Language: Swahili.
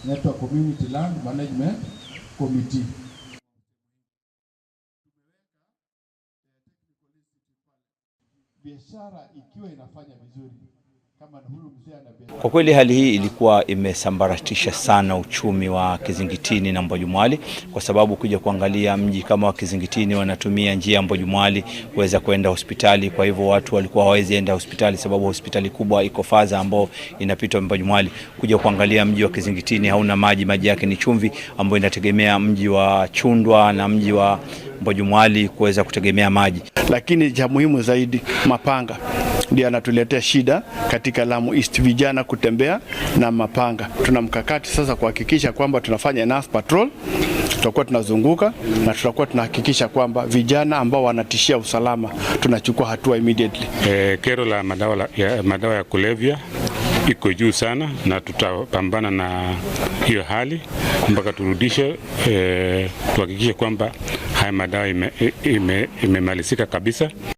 inaitwa Community Land Management Committee. Biashara ikiwa inafanya vizuri kama huyu mzee ana. Kwa kweli hali hii ilikuwa imesambaratisha sana uchumi wa Kizingitini na Mbojumwali, kwa sababu kuja kuangalia mji kama wa Kizingitini wanatumia njia ya Mbojumwali kuweza kwenda hospitali. Kwa hivyo watu walikuwa hawezi enda hospitali sababu hospitali kubwa iko Faza ambao inapita Mbojumwali. Kuja kuangalia mji wa Kizingitini hauna maji yake ni chumvi, ambao inategemea mji wa Chundwa na mji wa Mbojumwali kuweza kutegemea maji. Lakini cha muhimu zaidi, mapanga ndio anatuletea shida katika Lamu East, vijana kutembea na mapanga. Tuna mkakati sasa kuhakikisha kwamba tunafanya enough patrol, tutakuwa tunazunguka na tutakuwa tunahakikisha kwamba vijana ambao wanatishia usalama tunachukua hatua immediately. Kero la madawa ya kulevya iko juu sana, na tutapambana na hiyo hali mpaka turudishe, tuhakikishe kwamba haya madawa imemalizika kabisa.